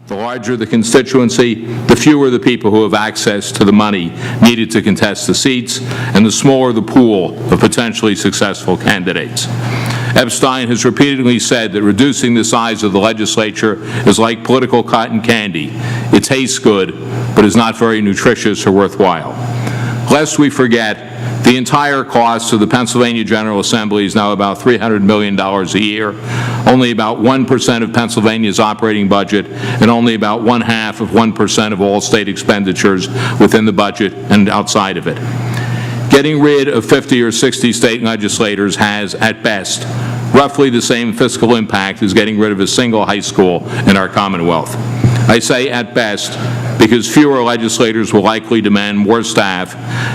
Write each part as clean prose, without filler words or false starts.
The larger the constituency, the fewer the people who have access to the money needed to contest the seats, and the smaller the pool of potentially successful candidates. Epstein has repeatedly said that reducing the size of the legislature is like political cotton candy. It tastes good, but is not very nutritious or worthwhile. Lest we forget, the entire cost of the Pennsylvania General Assembly is now about $300 million a year, only about 1% of Pennsylvania's operating budget, and only about 1/2% of all state expenditures within the budget and outside of it. Getting rid of 50 or 60 state legislators has, at best, roughly the same fiscal impact as getting rid of a single high school in our Commonwealth. I say at best because fewer legislators will likely demand more staff,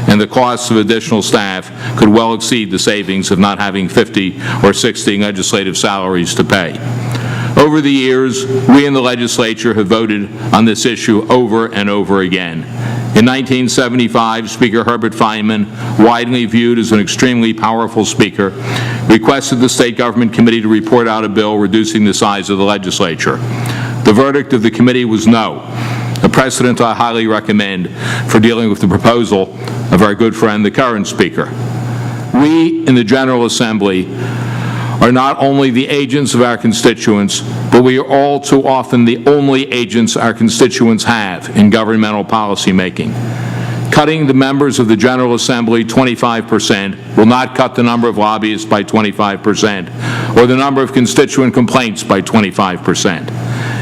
and the costs of additional staff could well exceed the savings of not having 50 or 60 legislative salaries to pay. Over the years, we in the legislature have voted on this issue over and over again. In 1975, Speaker Herbert Feynman, widely viewed as an extremely powerful speaker, requested the State Government Committee to report out a bill reducing the size of the legislature. The verdict of the committee was no, a precedent I highly recommend for dealing with the proposal of our good friend, the current Speaker. We in the General Assembly are not only the agents of our constituents, but we are all too often the only agents our constituents have in governmental policy making. Cutting the members of the General Assembly 25% will not cut the number of lobbyists by 25% or the number of constituent complaints by 25%.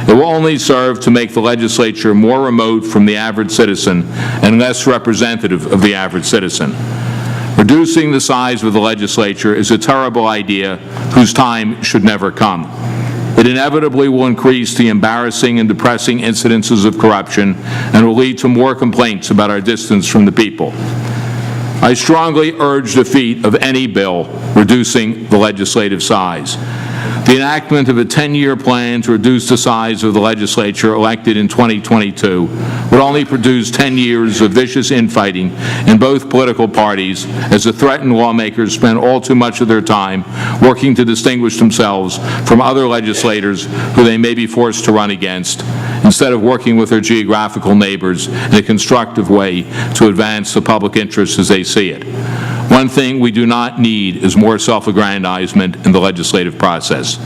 It will only serve to make the legislature more remote from the average citizen and less representative of the average citizen. Reducing the size of the legislature is a terrible idea whose time should never come. It inevitably will increase the embarrassing and depressing incidences of corruption and will lead to more complaints about our distance from the people. I strongly urge defeat of any bill reducing the legislative size. The enactment of a 10-year plan to reduce the size of the legislature elected in 2022 would only produce 10 years of vicious infighting in both political parties as the threatened lawmakers spend all too much of their time working to distinguish themselves from other legislators who they may be forced to run against, instead of working with their geographical neighbors in a constructive way to advance the public interest as they see it. One thing we do not need is more self-aggrandizement in the legislative process.